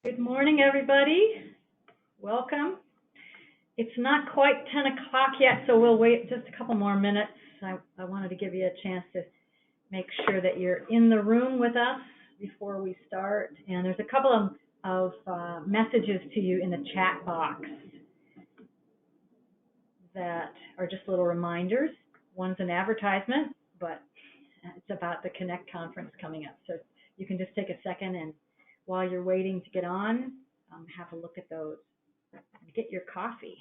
Good morning, everybody. Welcome. It's not quite 10 o'clock yet, so we'll wait just a couple more minutes. I wanted to give you a chance to make sure that you're in the room with us before we start. And there's a couple of messages to you in the chat box that are just little reminders. One's an advertisement, but it's about the Connect conference coming up. So you can just take a second and while you're waiting to get on, have a look at those and get your coffee.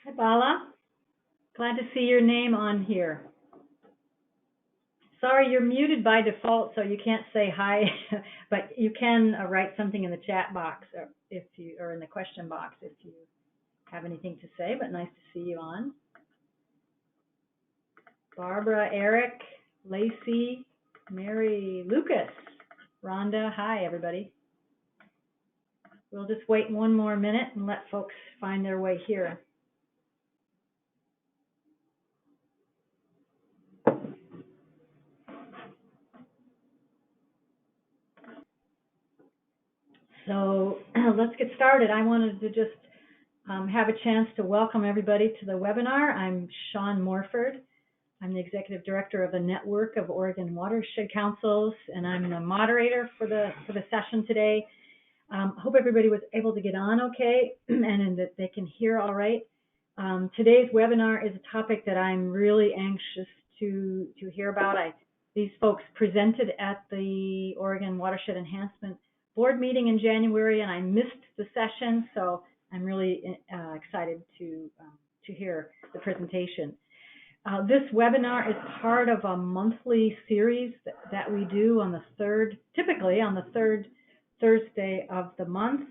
Hi, Bala. Glad to see your name on here. Sorry, you're muted by default, so you can't say hi, but you can write something in the chat box or in the question box if you have anything to say, but nice to see you on. Barbara, Eric, Lacey, Mary, Lucas, Rhonda, hi, everybody. We'll just wait one more minute and let folks find their way here. So let's get started. I wanted to just have a chance to welcome everybody to the webinar. I'm Shawn Morford. I'm the Executive Director of the Network of Oregon Watershed Councils, and I'm the moderator for the session today. Hope everybody was able to get on okay and that they can hear all right. Today's webinar is a topic that I'm really anxious to hear about. These folks presented at the Oregon Watershed Enhancement Board meeting in January, and I missed the session, so I'm really excited to hear the presentation. This webinar is part of a monthly series that we do on typically on the third Thursday of the month.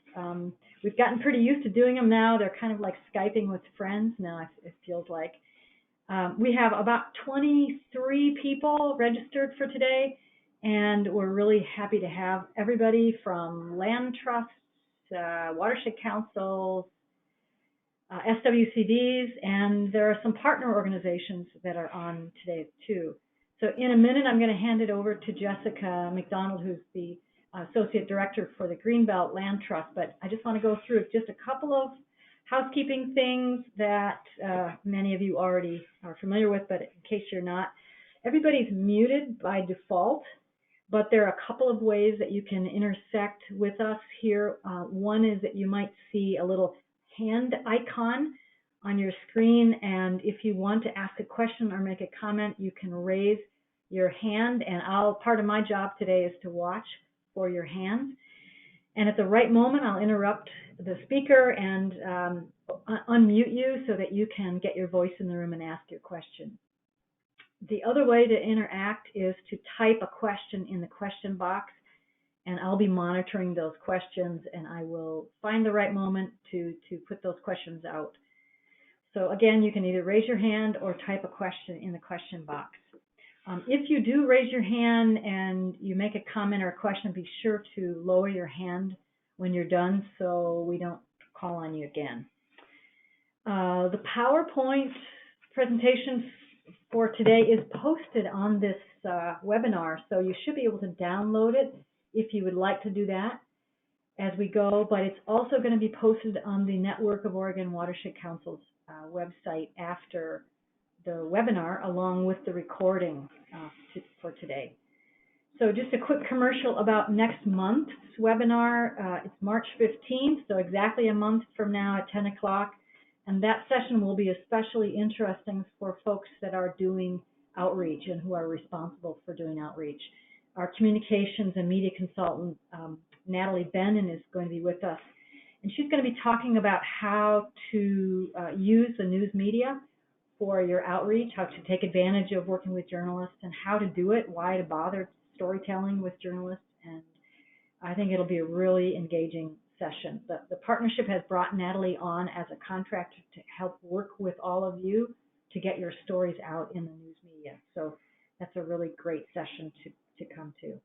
We've gotten pretty used to doing them now. They're kind of like Skyping with friends now, it feels like. We have about 23 people registered for today, and we're really happy to have everybody from land trusts, watershed councils, SWCDs, and there are some partner organizations that are on today too. So in a minute, I'm going to hand it over to Jessica McDonald, who's the Associate Director for the Greenbelt Land Trust, but I just want to go through just a couple of housekeeping things that many of you already are familiar with, but in case you're not, everybody's muted by default, but there are a couple of ways that you can intersect with us here. One is that you might see a little hand icon on your screen, and if you want to ask a question or make a comment, you can raise your hand, and part of my job today is to watch for your hands. And at the right moment, I'll interrupt the speaker and unmute you so that you can get your voice in the room and ask your question. The other way to interact is to type a question in the question box, and I'll be monitoring those questions, and I will find the right moment to put those questions out. So again, you can either raise your hand or type a question in the question box. If you do raise your hand and you make a comment or a question, be sure to lower your hand when you're done so we don't call on you again. The PowerPoint presentation for today is posted on this webinar, so you should be able to download it if you would like to do that as we go, but it's also going to be posted on the Network of Oregon Watershed Councils website after the webinar, along with the recording for today. So just a quick commercial about next month's webinar. It's March 15th, so exactly a month from now at 10 o'clock. And that session will be especially interesting for folks that are doing outreach and who are responsible for doing outreach. Our communications and media consultant, Natalie Bennon, is going to be with us. And she's going to be talking about how to use the news media for your outreach, how to take advantage of working with journalists and how to do it, why to bother storytelling with journalists, and I think it'll be a really engaging session. The partnership has brought Natalie on as a contractor to help work with all of you to get your stories out in the news media. So that's a really great session to come to.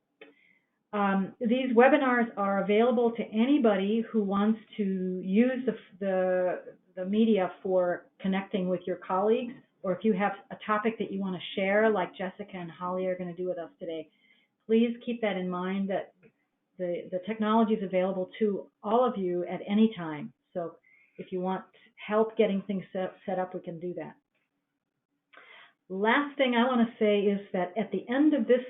These webinars are available to anybody who wants to use the media for connecting with your colleagues, or if you have a topic that you want to share, like Jessica and Holly are going to do with us today. Please keep that in mind, that the technology is available to all of you at any time. So if you want help getting things set up, we can do that. Last thing I want to say is that at the end of this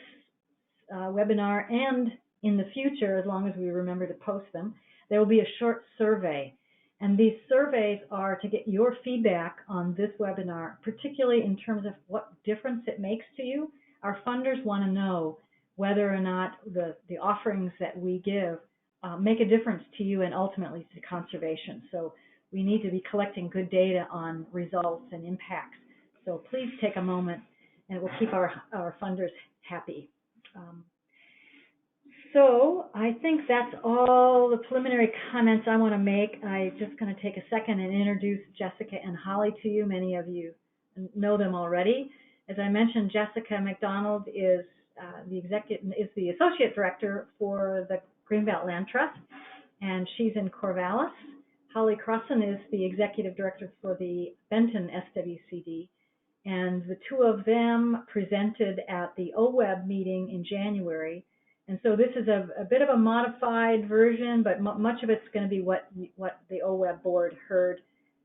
webinar and in the future, as long as we remember to post them, there will be a short survey. And these surveys are to get your feedback on this webinar, particularly in terms of what difference it makes to you. Our funders want to know whether or not the offerings that we give make a difference to you and ultimately to conservation. So we need to be collecting good data on results and impacts. So please take a moment, and it will keep our funders happy. So I think that's all the preliminary comments I want to make. I'm just going to take a second and introduce Jessica and Holly to you. Many of you know them already. As I mentioned, Jessica McDonald is the Associate Director for the Greenbelt Land Trust, and she's in Corvallis. Holly Crossan is the Executive Director for the Benton SWCD, and the two of them presented at the OWEB meeting in January. And so this is a bit of a modified version, but much of it's going to be what the OWEB board heard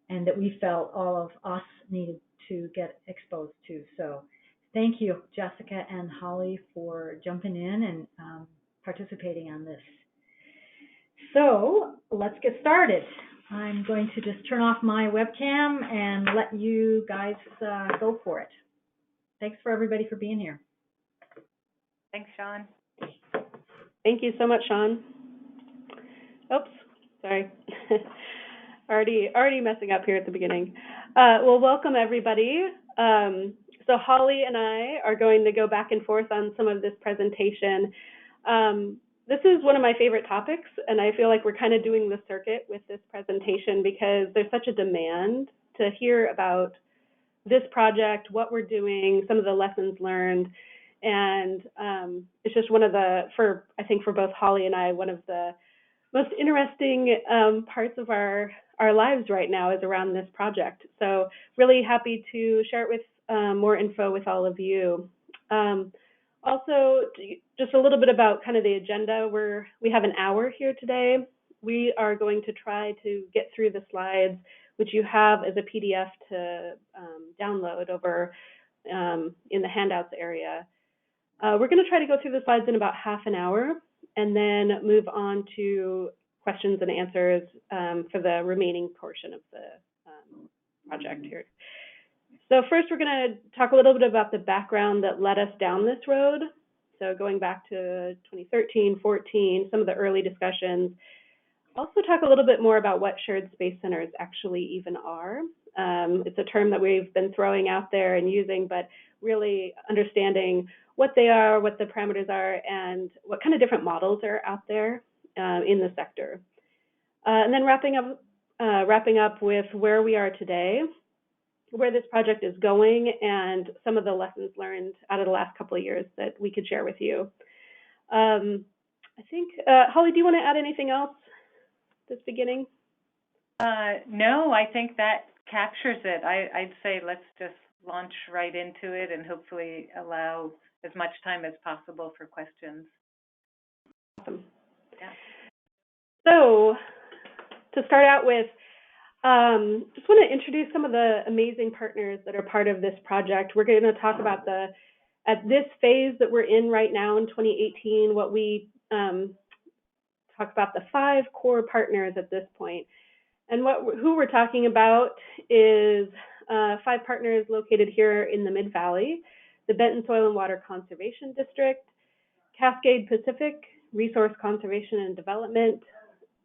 and that we felt all of us needed to get exposed to. So thank you, Jessica and Holly, for jumping in and participating on this. So let's get started. I'm going to just turn off my webcam and let you guys go for it. Thanks for everybody for being here. Thanks, Sean. Thank you so much, Sean. Oops, sorry. already messing up here at the beginning. Well, welcome everybody. So Holly and I are going to go back and forth on some of this presentation. This is one of my favorite topics, and I feel like we're kind of doing the circuit with this presentation because there's such a demand to hear about this project, what we're doing, some of the lessons learned. And it's just one of the, I think for both Holly and I, one of the most interesting parts of our lives right now is around this project. So really happy to share it with more info with all of you. Also, just a little bit about kind of the agenda. We have an hour here today. We are going to try to get through the slides, which you have as a PDF to download over in the handouts area. We're going to try to go through the slides in about half an hour and then move on to questions and answers for the remaining portion of the project here. So first, we're going to talk a little bit about the background that led us down this road. So going back to 2013, 14, some of the early discussions. Also talk a little bit more about what shared space centers actually even are. It's a term that we've been throwing out there and using, but really understanding what they are, what the parameters are, and what kind of different models are out there in the sector. And then wrapping up with where we are today, where this project is going, and some of the lessons learned out of the last couple of years that we could share with you. I think, Holly, do you want to add anything else at this beginning? No, I think that captures it. I'd say let's just launch right into it and hopefully allow as much time as possible for questions. Awesome. Yeah. So to start out with, just want to introduce some of the amazing partners that are part of this project. We're going to talk about at this phase that we're in right now in 2018, what we talk about the 5 core partners at this point. And who we're talking about is 5 partners located here in the Mid-Valley, the Benton Soil and Water Conservation District, Cascade Pacific Resource Conservation and Development,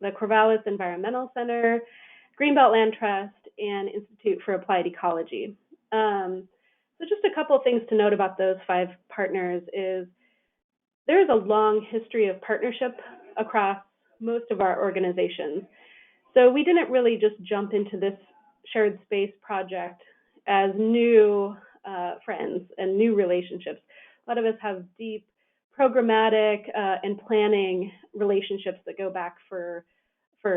the Corvallis Environmental Center, Greenbelt Land Trust, and Institute for Applied Ecology. So just a couple of things to note about those 5 partners is there is a long history of partnership across most of our organizations. So we didn't really just jump into this shared space project as new friends and new relationships. A lot of us have deep programmatic and planning relationships that go back for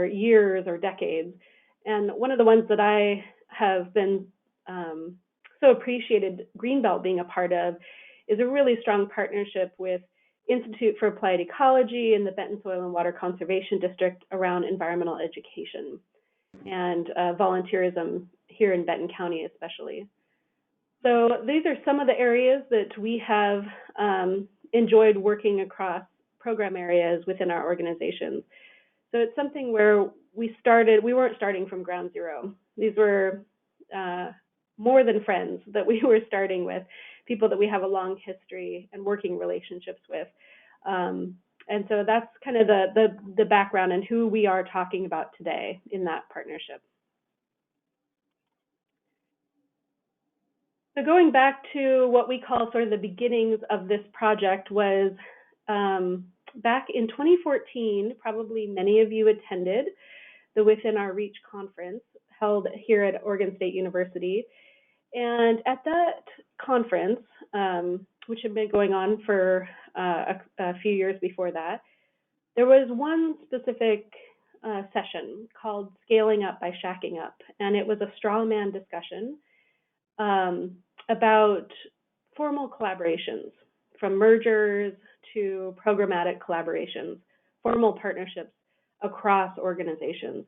years or decades. And one of the ones that I have been so appreciated Greenbelt being a part of is a really strong partnership with Institute for Applied Ecology and the Benton Soil and Water Conservation District around environmental education and volunteerism here in Benton County especially. So these are some of the areas that we have enjoyed working across program areas within our organizations. So it's something where we weren't starting from ground zero. These were more than friends that we were starting with, people that we have a long history and working relationships with. And so that's kind of the background and who we are talking about today in that partnership. So going back to what we call sort of the beginnings of this project was back in 2014, probably many of you attended the Within Our Reach conference held here at Oregon State University. And at that conference, which had been going on for a few years before that, there was one specific session called Scaling Up by Shacking Up. And it was a straw man discussion about formal collaborations, from mergers to programmatic collaborations, formal partnerships across organizations.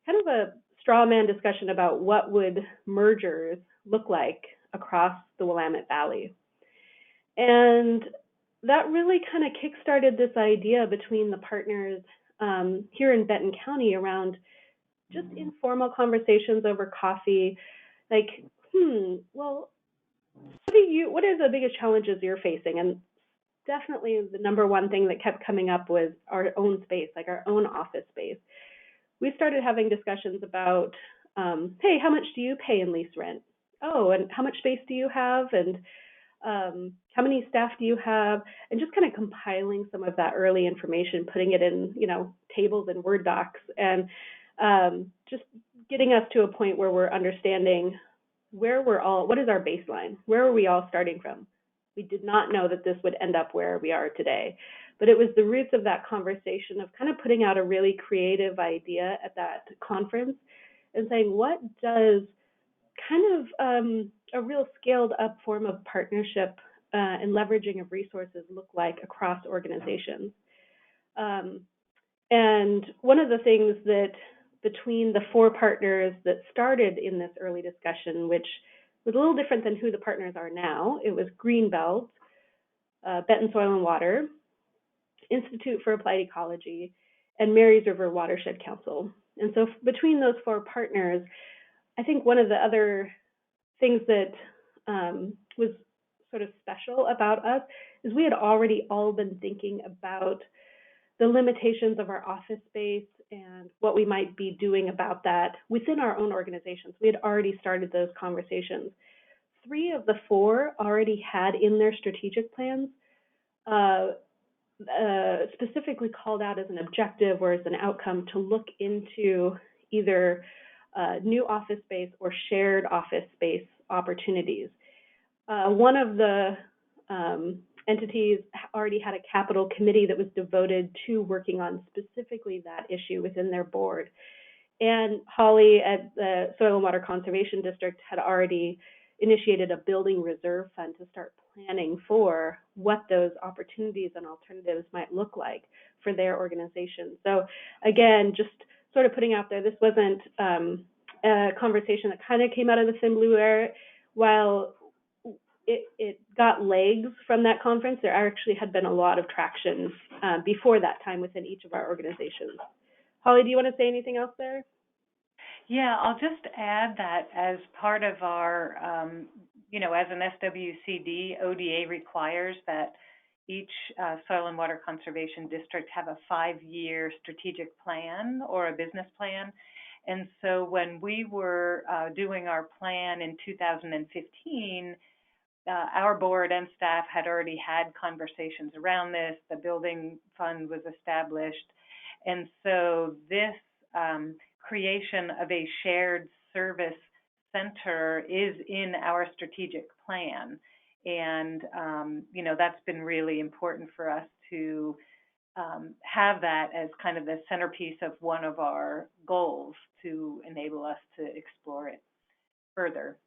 Kind of a straw man discussion about what would mergers look like across the Willamette Valley. And that really kind of kickstarted this idea between the partners here in Benton County around just informal conversations over coffee, like, well, what are the biggest challenges you're facing? And definitely the number one thing that kept coming up was our own space, like our own office space. We started having discussions about, hey, how much do you pay in lease rent? Oh, and how much space do you have? And how many staff do you have? And just kind of compiling some of that early information, putting it in, tables and Word docs, and just getting us to a point where we're understanding what is our baseline? Where are we all starting from? We did not know that this would end up where we are today. But it was the roots of that conversation of kind of putting out a really creative idea at that conference and saying, what does kind of a real scaled up form of partnership and leveraging of resources look like across organizations? And one of the things that between the 4 partners that started in this early discussion, which was a little different than who the partners are now, it was Greenbelt, Benton Soil and Water, Institute for Applied Ecology, and Marys River Watershed Council. And so between those 4 partners, I think one of the other things that was sort of special about us is we had already all been thinking about the limitations of our office space and what we might be doing about that within our own organizations. We had already started those conversations. 3 of the 4 already had in their strategic plans specifically called out as an objective or as an outcome to look into either new office space or shared office space opportunities. One of the entities already had a capital committee that was devoted to working on specifically that issue within their board. And Holly at the Soil and Water Conservation District had already initiated a building reserve fund to start planning for what those opportunities and alternatives might look like for their organization. So again, just sort of putting out there, this wasn't a conversation that kind of came out of the thin blue air. While it got legs from that conference, there actually had been a lot of traction before that time within each of our organizations. Holly, do you want to say anything else there? Yeah, I'll just add that as part of our, as an SWCD, ODA requires that each soil and water conservation district have a 5-year strategic plan or a business plan. And so when we were doing our plan in 2015, our board and staff had already had conversations around this. The building fund was established. And so this creation of a shared service center is in our strategic plan. And, that's been really important for us to have that as kind of the centerpiece of one of our goals to enable us to explore it further.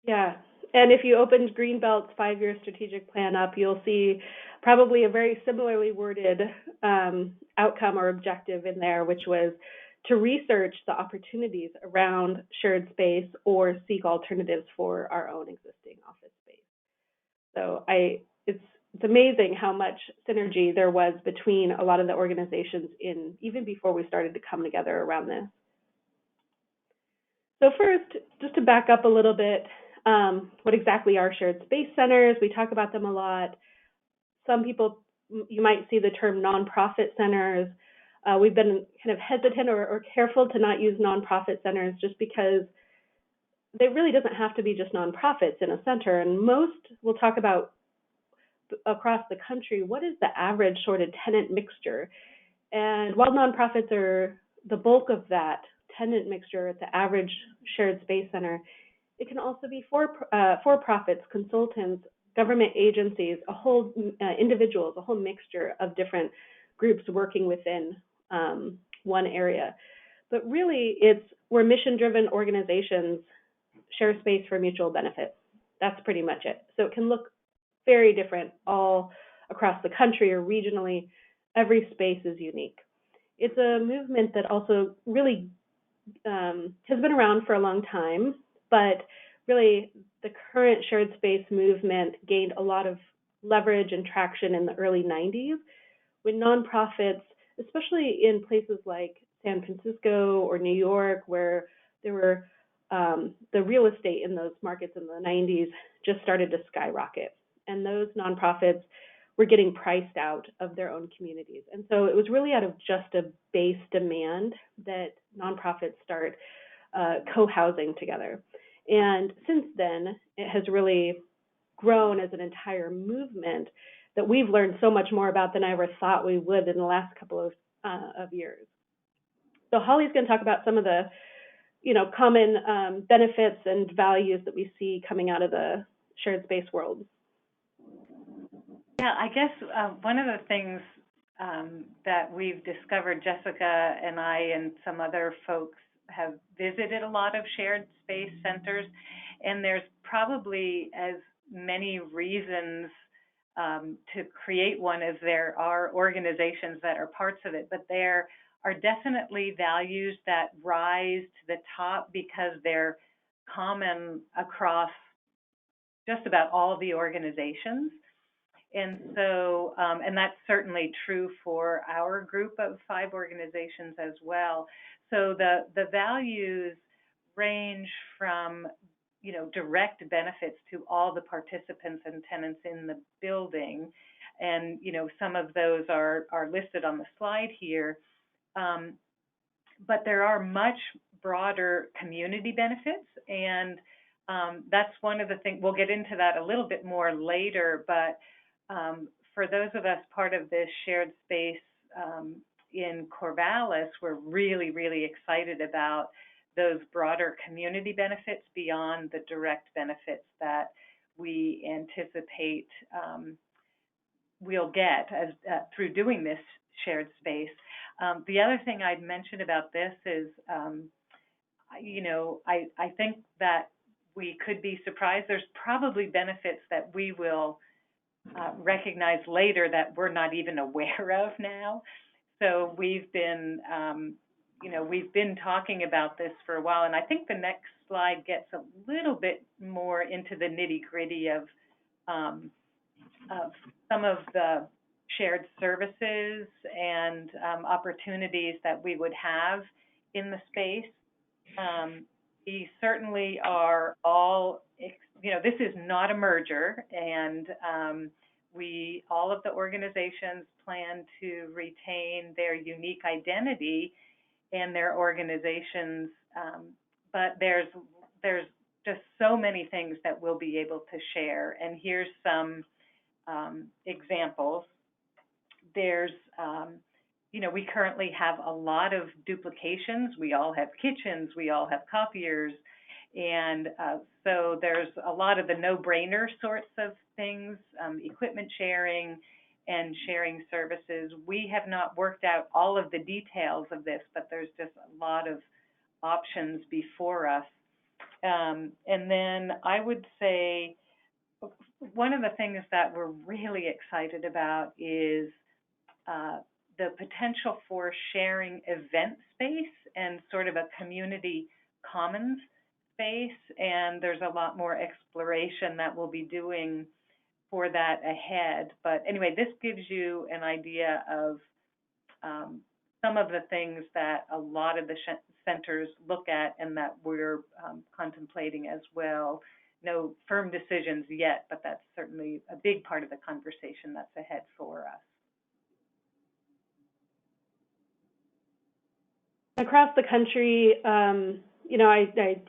Yeah, and if you opened Greenbelt's 5-year strategic plan up, you'll see probably a very similarly worded outcome or objective in there, which was to research the opportunities around shared space or seek alternatives for our own existing office space. So it's amazing how much synergy there was between a lot of the organizations even before we started to come together around this. So first, just to back up a little bit, what exactly are shared space centers? We talk about them a lot. Some people, you might see the term nonprofit centers. We've been kind of hesitant or careful to not use nonprofit centers just because it really doesn't have to be just nonprofits in a center. And most we'll talk about across the country, what is the average sort of tenant mixture? And while nonprofits are the bulk of that tenant mixture at the average shared space center, it can also be for-profits, consultants, government agencies, a whole individuals, a whole mixture of different groups working within one area. But really, we're mission-driven organizations share space for mutual benefit. That's pretty much it. So it can look very different all across the country or regionally. Every space is unique. It's a movement that also really has been around for a long time, but really the current shared space movement gained a lot of leverage and traction in the early 90s when nonprofits, especially in places like San Francisco or New York, where there were the real estate in those markets in the 90s just started to skyrocket. And those nonprofits were getting priced out of their own communities. And so it was really out of just a base demand that nonprofits start co-housing together. And since then, it has really grown as an entire movement that we've learned so much more about than I ever thought we would in the last couple of years. So Holly's going to talk about some of the common benefits and values that we see coming out of the shared space world. Yeah, I guess one of the things that we've discovered, Jessica and I and some other folks have visited a lot of shared space centers, and there's probably as many reasons to create one as there are organizations that are parts of it, but there are definitely values that rise to the top because they're common across just about all the organizations. And so, and that's certainly true for our group of 5 organizations as well. So the values range from, direct benefits to all the participants and tenants in the building. And, some of those are listed on the slide here. But there are much broader community benefits, and that's one of the things, we'll get into that a little bit more later, but for those of us part of this shared space in Corvallis, we're really, really excited about those broader community benefits beyond the direct benefits that we anticipate we'll get through doing this shared space. The other thing I'd mention about this is, I think that we could be surprised. There's probably benefits that we will recognize later that we're not even aware of now. So we've been, we've been talking about this for a while, and I think the next slide gets a little bit more into the nitty-gritty of some of the shared services and opportunities that we would have in the space. We certainly are all, this is not a merger, and all of the organizations plan to retain their unique identity and their organizations, but there's just so many things that we'll be able to share. And here's some examples. There's, we currently have a lot of duplications. We all have kitchens, we all have copiers, and so there's a lot of the no-brainer sorts of things, equipment sharing and sharing services. We have not worked out all of the details of this, but there's just a lot of options before us. And then I would say one of the things that we're really excited about is the potential for sharing event space and sort of a community commons space, and there's a lot more exploration that we'll be doing for that ahead. But anyway, this gives you an idea of some of the things that a lot of the centers look at and that we're contemplating as well. No firm decisions yet, but that's certainly a big part of the conversation that's ahead for us. Across the country, I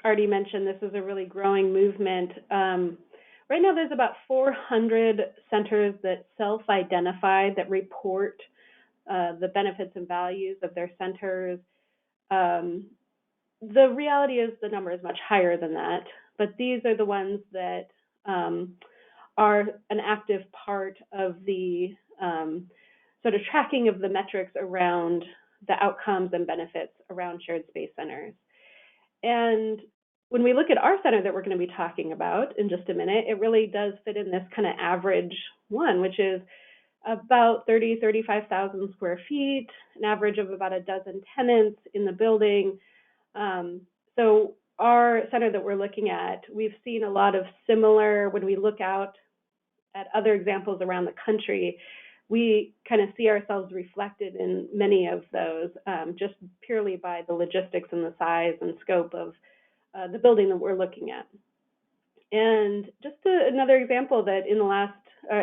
already mentioned this is a really growing movement. Right now, there's about 400 centers that self-identify, that report the benefits and values of their centers. The reality is the number is much higher than that, but these are the ones that are an active part of the sort of tracking of the metrics around the outcomes and benefits around shared space centers. And when we look at our center that we're going to be talking about in just a minute, it really does fit in this kind of average one, which is about 35,000 square feet, an average of about a dozen tenants in the building. So our center that we're looking at, we've seen a lot of similar, when we look out at other examples around the country, we kind of see ourselves reflected in many of those, just purely by the logistics and the size and scope of the building that we're looking at. And just another example that in the last,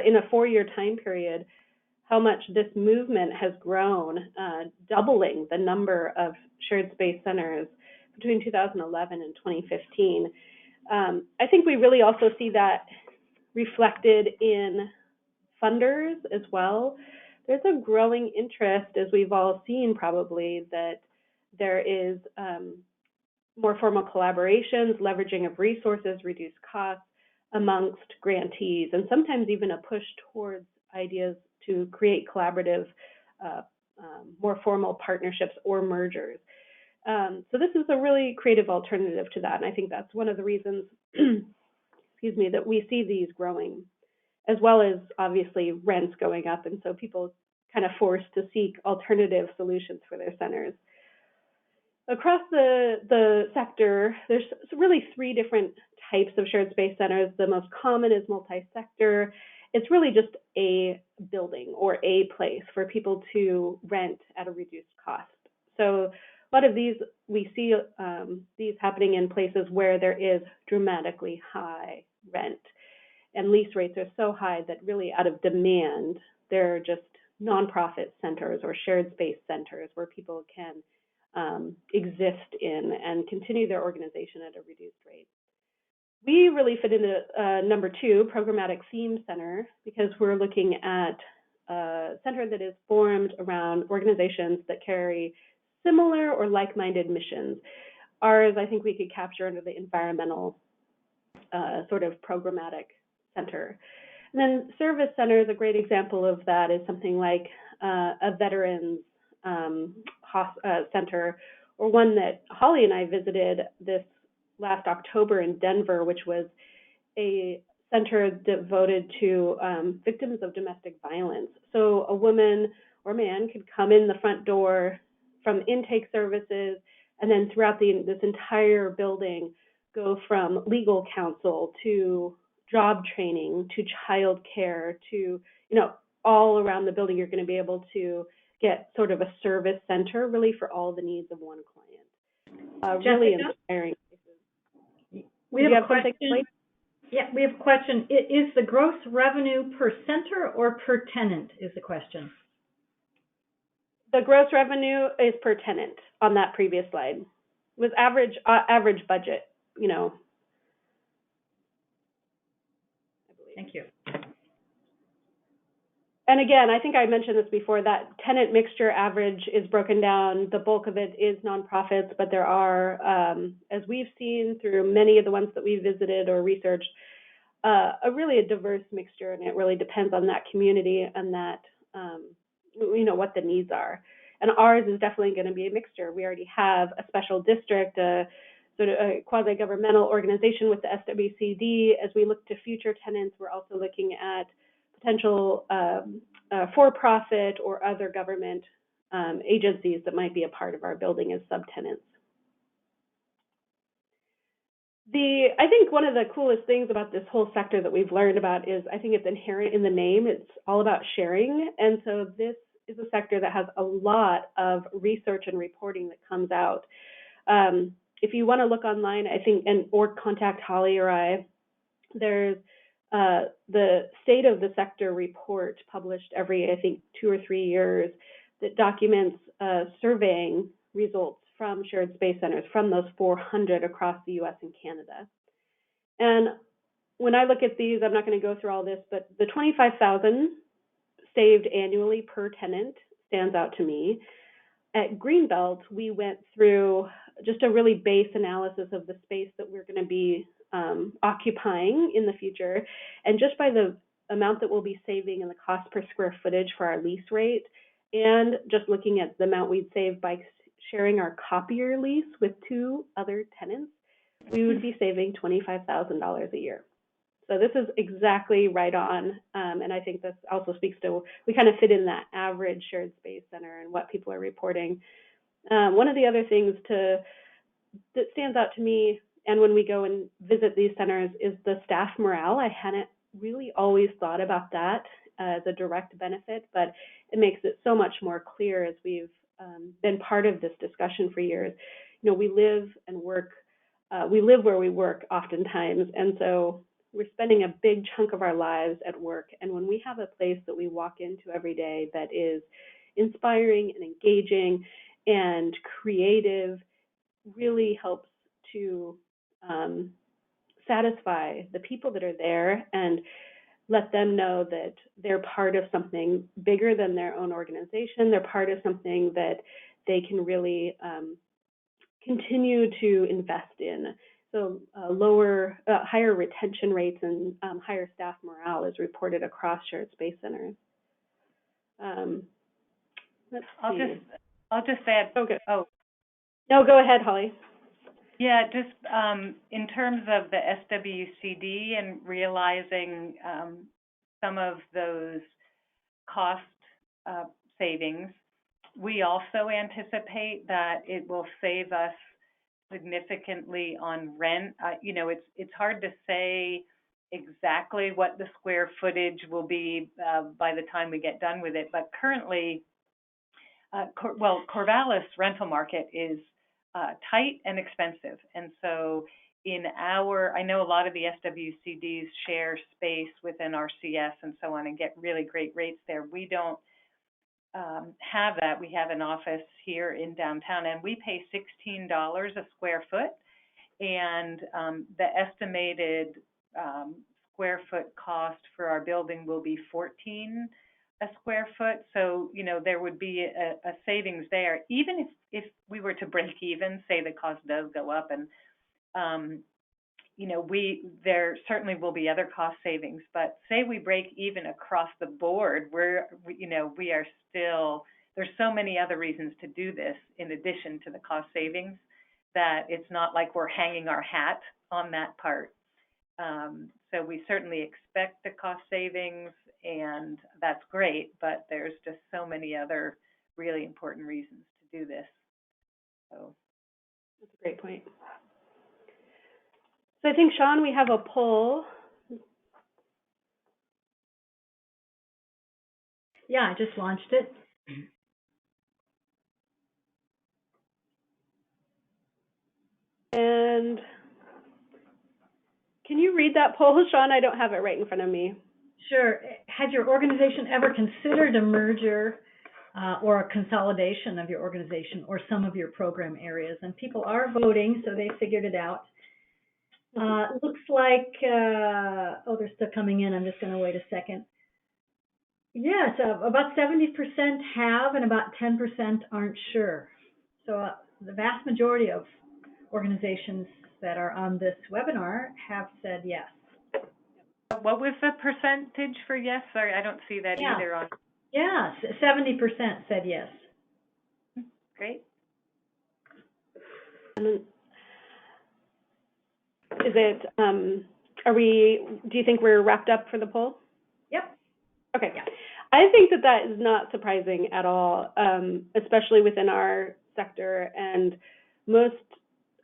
in a 4-year time period, how much this movement has grown, doubling the number of shared space centers between 2011 and 2015. I think we really also see that reflected in funders as well. There's a growing interest, as we've all seen probably, that there is more formal collaborations, leveraging of resources, reduced costs amongst grantees, and sometimes even a push towards ideas to create collaborative, more formal partnerships or mergers. So this is a really creative alternative to that, and I think that's one of the reasons, excuse me, that we see these growing, as well as obviously rents going up, and so people kind of forced to seek alternative solutions for their centers. Across the sector, there's really 3 different types of shared space centers. The most common is multi-sector. It's really just a building or a place for people to rent at a reduced cost. So a lot of these, we see these happening in places where there is dramatically high rent, and lease rates are so high that really out of demand, they're just nonprofit centers or shared space centers where people can exist in and continue their organization at a reduced rate. We really fit into number 2, programmatic theme center, because we're looking at a center that is formed around organizations that carry similar or like-minded missions. Ours, I think we could capture under the environmental sort of programmatic center. And then service center is a great example of that, is something like a veterans center, or one that Holly and I visited this last October in Denver, which was a center devoted to victims of domestic violence. So a woman or man could come in the front door from intake services, and then throughout this entire building go from legal counsel to job training to child care to, all around the building. You're going to be able to get sort of a service center really for all the needs of one client. Really inspiring. We have a question. Yeah, we have a question. Is the gross revenue per center or per tenant is the question? The gross revenue is per tenant on that previous slide. With average budget, Thank you. And again, I think I mentioned this before, that tenant mixture average is broken down. The bulk of it is nonprofits, but there are, as we've seen through many of the ones that we visited or researched, a diverse mixture, and it really depends on that community and that, what the needs are. And ours is definitely going to be a mixture. We already have a special district, sort of a quasi-governmental organization with the SWCD. As we look to future tenants, we're also looking at potential for-profit or other government agencies that might be a part of our building as subtenants. I think one of the coolest things about this whole sector that we've learned about is, I think it's inherent in the name. It's all about sharing. And so this is a sector that has a lot of research and reporting that comes out. If you want to look online, I think, or contact Holly or I, there's the State of the Sector report published every, I think, 2 or 3 years that documents surveying results from shared space centers, from those 400 across the US and Canada. And when I look at these, I'm not going to go through all this, but the $25,000 saved annually per tenant stands out to me. At Greenbelt, we went through just a really base analysis of the space that we're going to be occupying in the future. And just by the amount that we'll be saving and the cost per square footage for our lease rate, and just looking at the amount we'd save by sharing our copier lease with 2 other tenants, we would be saving $25,000 a year. So this is exactly right on, and I think this also speaks to, we kind of fit in that average shared space center and what people are reporting. One of the other things that stands out to me, and when we go and visit these centers, is the staff morale. I hadn't really always thought about that as a direct benefit, but it makes it so much more clear as we've been part of this discussion for years. We live and work, we live where we work oftentimes, and so we're spending a big chunk of our lives at work. And when we have a place that we walk into every day that is inspiring and engaging and creative, really helps to satisfy the people that are there and let them know that they're part of something bigger than their own organization. They're part of something that they can really continue to invest in. So higher retention rates and higher staff morale is reported across shared space centers. I'll just add. Okay. Oh. No, go ahead, Holly. Yeah, just in terms of the SWCD and realizing some of those cost savings, we also anticipate that it will save us significantly on rent. It's hard to say exactly what the square footage will be by the time we get done with it, but currently, Corvallis rental market is tight and expensive. And so I know a lot of the SWCDs share space within RCS and so on and get really great rates there. We don't have that. We have an office here in downtown, and we pay $16 a square foot, and the estimated square foot cost for our building will be $14 a square foot. So, there would be a savings there, even if we were to break even, say the cost does go up, and there certainly will be other cost savings, but say we break even across the board, we are still, there's so many other reasons to do this in addition to the cost savings that it's not like we're hanging our hat on that part. So we certainly expect the cost savings, and that's great, but there's just so many other really important reasons to do this. So that's a great point. So I think, Sean, we have a poll. Yeah, I just launched it. And can you read that poll, Sean? I don't have it right in front of me. Sure. Has your organization ever considered a merger or a consolidation of your organization or some of your program areas? And people are voting, so they figured it out. Looks like, oh, they're still coming in. I'm just going to wait a second. Yes, about 70% have and about 10% aren't sure. So the vast majority of organizations that are on this webinar have said yes. What was the percentage for yes? Sorry, I don't see that Yeah. either on. Yeah, 70% said yes. Great. Is it, do you think we're wrapped up for the poll? Yep. Okay. Yeah. I think that is not surprising at all, especially within our sector, and most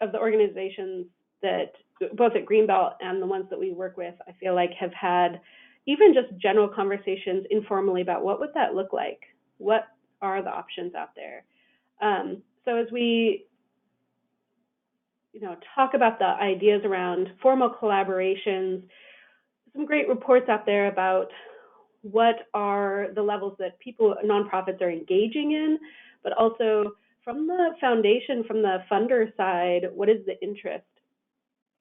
of the organizations that, both at Greenbelt and the ones that we work with, I feel like have had even just general conversations informally about what would that look like? What are the options out there? So as we talk about the ideas around formal collaborations, some great reports out there about what are the levels that nonprofits are engaging in, but also from the foundation, from the funder side, what is the interest?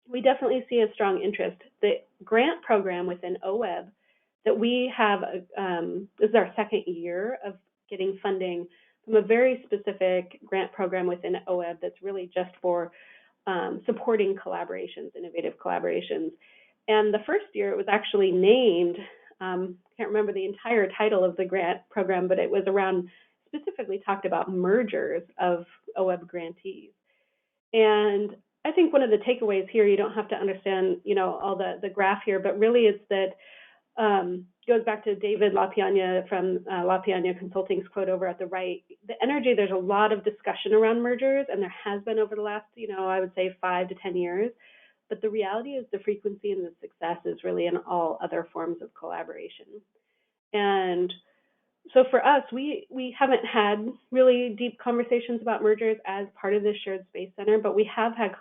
We definitely see a strong interest. The grant program within OWEB that we have, this is our second year of getting funding from a very specific grant program within OWEB that's really just for supporting collaborations, innovative collaborations. And the first year it was actually named, can't remember the entire title of the grant program, but it was around, specifically talked about mergers of OWEB grantees. And I think one of the takeaways here, you don't have to understand, all the graph here, but really it's that goes back to David LaPiana from LaPiana Consulting's quote over at the right. The energy, there's a lot of discussion around mergers, and there has been over the last, I would say 5 to 10 years. But the reality is the frequency and the success is really in all other forms of collaboration. And so for us, we haven't had really deep conversations about mergers as part of this shared space center, but we have had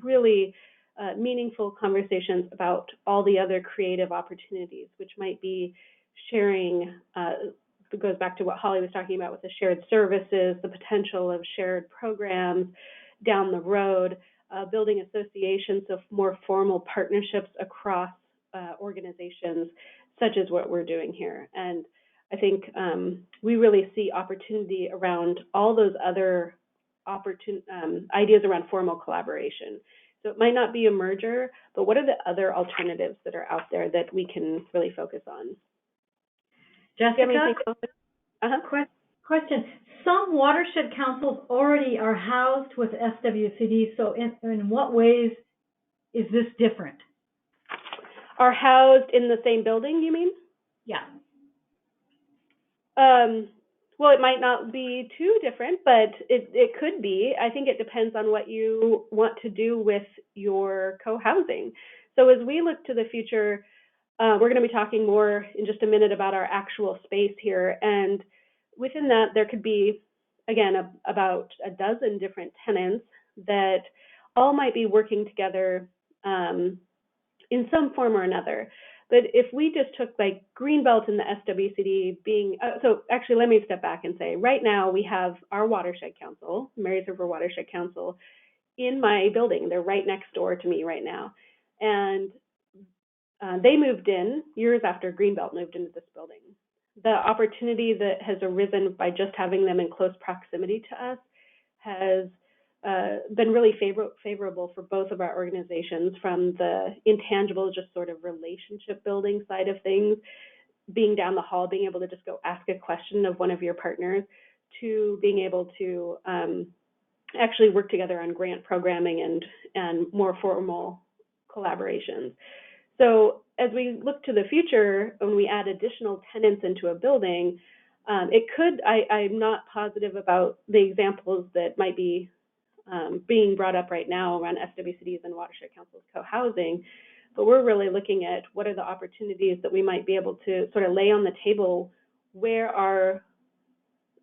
really meaningful conversations about all the other creative opportunities, which might be sharing. It goes back to what Holly was talking about with the shared services, the potential of shared programs down the road, building associations of more formal partnerships across organizations, such as what we're doing here. And I think we really see opportunity around all those other ideas around formal collaboration. So it might not be a merger, but what are the other alternatives that are out there that we can really focus on? Jessica, question. Some watershed councils already are housed with SWCD, so in what ways is this different? Are housed in the same building, you mean? Yeah. Well, it might not be too different, but it could be. I think it depends on what you want to do with your co-housing. So as we look to the future, we're going to be talking more in just a minute about our actual space here. And within that, there could be, again, about a dozen different tenants that all might be working together in some form or another. But if we just took like Greenbelt and the SWCD being, so actually let me step back and say, right now we have our watershed council, Marys River Watershed Council, in my building. They're right next door to me right now. And they moved in years after Greenbelt moved into this building. The opportunity that has arisen by just having them in close proximity to us has been really favorable for both of our organizations, from the intangible, just sort of relationship building side of things, being down the hall, being able to just go ask a question of one of your partners, to being able to actually work together on grant programming and more formal collaborations. So as we look to the future, when we add additional tenants into a building, it could, I'm not positive about the examples that might be being brought up right now around SWCDs and watershed councils co-housing, but we're really looking at what are the opportunities that we might be able to sort of lay on the table, where are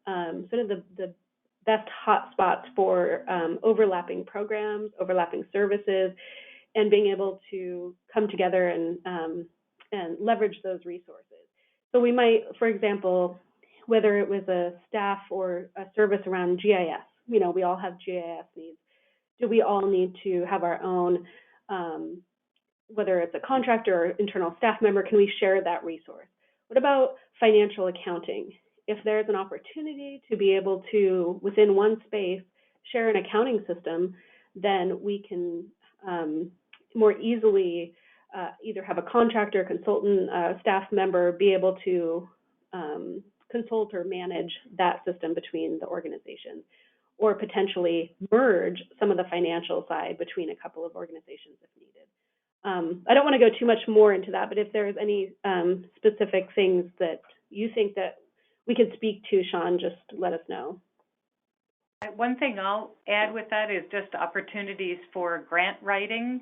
sort of the best hotspots for overlapping programs, overlapping services, and being able to come together and leverage those resources. So we might, for example, whether it was a staff or a service around GIS, we all have GIS needs. Do we all need to have our own whether it's a contractor or internal staff member, can we share that resource? What about financial accounting? If there's an opportunity to be able to, within one space, share an accounting system, then we can more easily either have a contractor, consultant, staff member be able to consult or manage that system between the organizations, or potentially merge some of the financial side between a couple of organizations if needed. I don't want to go too much more into that, but if there's any specific things that you think that we could speak to, Sean, just let us know. One thing I'll add with that is just opportunities for grant writing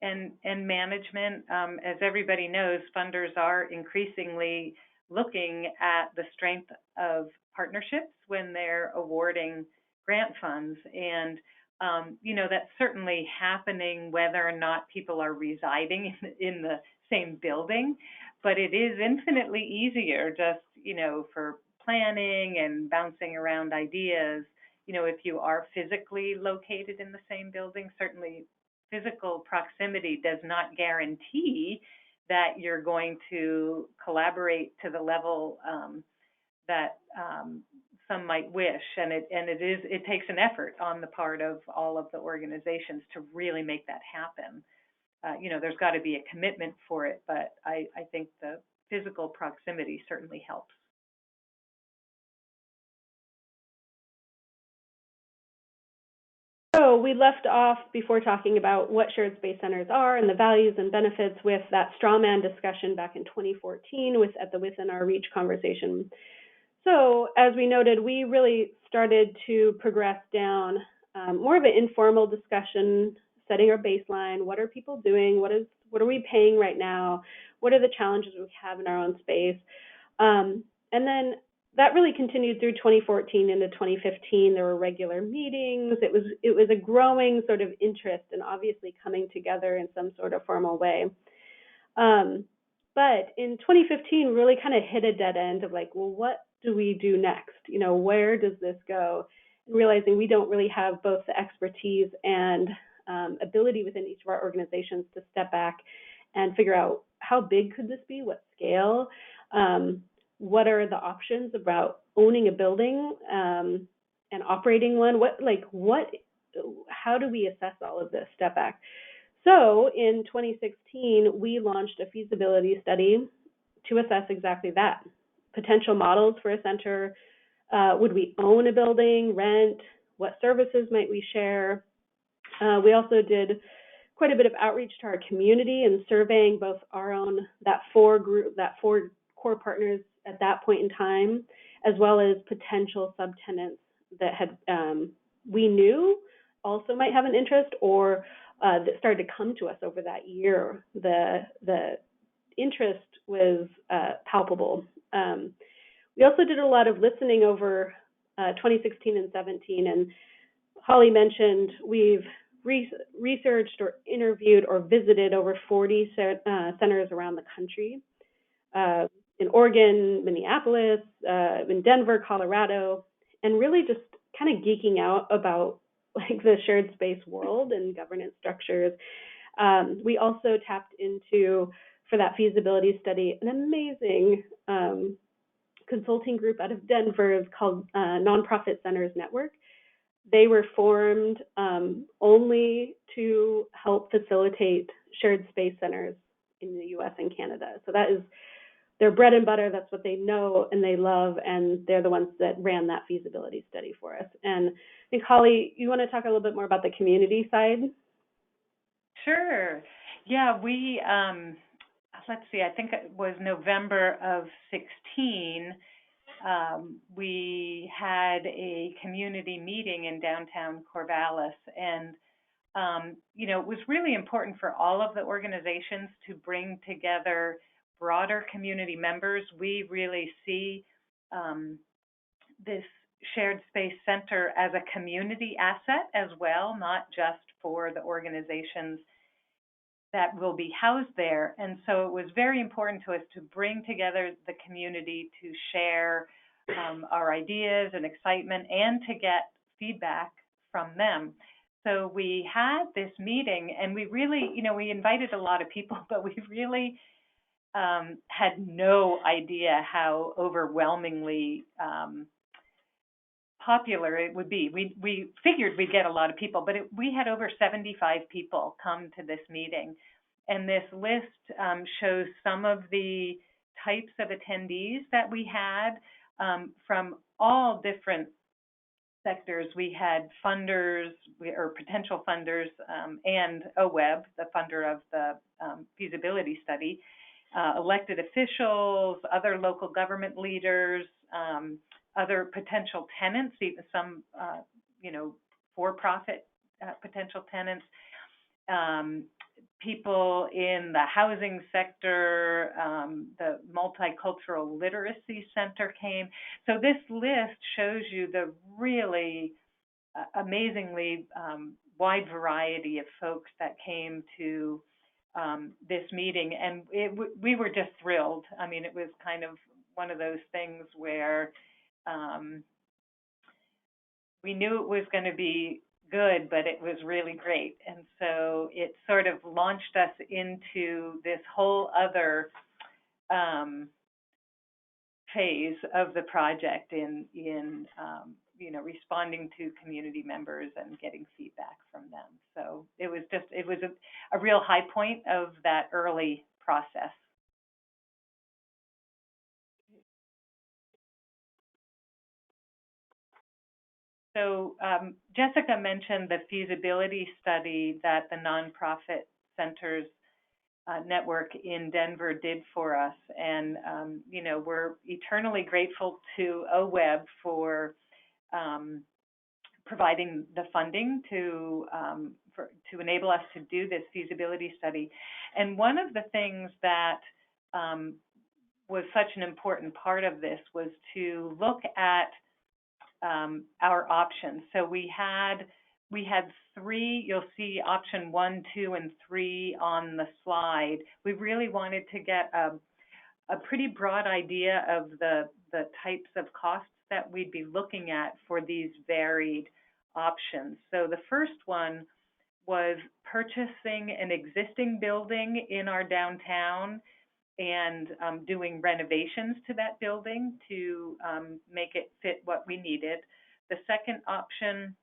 and management. As everybody knows, funders are increasingly looking at the strength of partnerships when they're awarding grant funds. And, that's certainly happening whether or not people are residing in the same building. But it is infinitely easier just, for planning and bouncing around ideas. If you are physically located in the same building, certainly physical proximity does not guarantee that you're going to collaborate to the level that some might wish, and it takes an effort on the part of all of the organizations to really make that happen. There's got to be a commitment for it, but I think the physical proximity certainly helps. So we left off before talking about what shared space centers are and the values and benefits with that straw man discussion back in 2014 at the Within Our Reach conversation. So as we noted, we really started to progress down more of an informal discussion, setting our baseline. What are people doing? What are we paying right now? What are the challenges we have in our own space? And then that really continued through 2014 into 2015. There were regular meetings. It was a growing sort of interest and obviously coming together in some sort of formal way. But in 2015, really kind of hit a dead end of like, well, what do we do next? Where does this go? And realizing we don't really have both the expertise and ability within each of our organizations to step back and figure out how big could this be, what scale, what are the options about owning a building and operating one? How do we assess all of this? Step back. So in 2016, we launched a feasibility study to assess exactly that. Potential models for a center. Would we own a building, rent? What services might we share? We also did quite a bit of outreach to our community and surveying both our own, that four core partners at that point in time, as well as potential subtenants that had we knew also might have an interest or that started to come to us over that year. The interest was palpable. We also did a lot of listening over 2016 and 17, and Holly mentioned we've researched or interviewed or visited over 40 centers around the country, in Oregon, Minneapolis, in Denver, Colorado, and really just kind of geeking out about like the shared space world and governance structures. We also tapped into, for that feasibility study, an amazing consulting group out of Denver called Nonprofit Centers Network. They were formed only to help facilitate shared space centers in the US and Canada. So that is their bread and butter. That's what they know and they love, and they're the ones that ran that feasibility study for us. And I think, Holly, you want to talk a little bit more about the community side? Sure. Yeah, we, let's see, I think it was November of 16, we had a community meeting in downtown Corvallis, and it was really important for all of the organizations to bring together broader community members. We really see this shared space center as a community asset as well, not just for the organizations that will be housed there. And so it was very important to us to bring together the community to share our ideas and excitement and to get feedback from them. So we had this meeting, and we really, we invited a lot of people, but we really had no idea how overwhelmingly popular it would be. We figured we'd get a lot of people, but we had over 75 people come to this meeting. And this list shows some of the types of attendees that we had from all different sectors. We had funders or potential funders and OWEB, the funder of the feasibility study, elected officials, other local government leaders, other potential tenants, even some, for-profit potential tenants, people in the housing sector, the Multicultural Literacy Center came. So this list shows you the really amazingly wide variety of folks that came to this meeting, and we were just thrilled. I mean, it was kind of one of those things where we knew it was going to be good, but it was really great. And so it sort of launched us into this whole other phase of the project in responding to community members and getting feedback from them. So it was a real high point of that early process. So Jessica mentioned the feasibility study that the nonprofit centers network in Denver did for us, and we're eternally grateful to OWEB for providing the funding to enable us to do this feasibility study. And one of the things that was such an important part of this was to look at our options. So we had three. You'll see option 1, 2, and 3 on the slide. We really wanted to get a pretty broad idea of the types of costs that we'd be looking at for these varied options. So the first one was purchasing an existing building in our downtown and doing renovations to that building to make it fit what we needed. The second option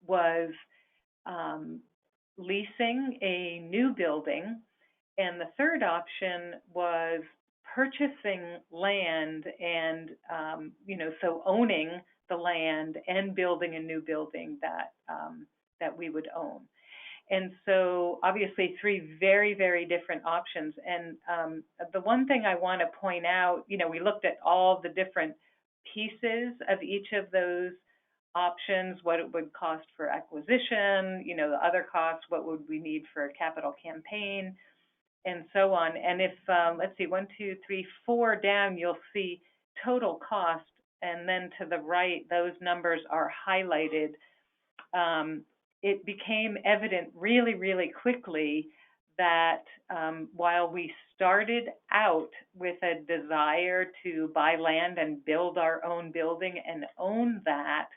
was leasing a new building. And the third option was purchasing land and, so owning the land and building a new building that we would own. And so obviously 3 very, very different options. And the one thing I want to point out, we looked at all the different pieces of each of those options, what it would cost for acquisition, the other costs, what would we need for a capital campaign, and so on. And if, let's see, 1, 2, 3, 4 down, you'll see total cost. And then to the right, those numbers are highlighted. It became evident really, really quickly that while we started out with a desire to buy land and build our own building and own that,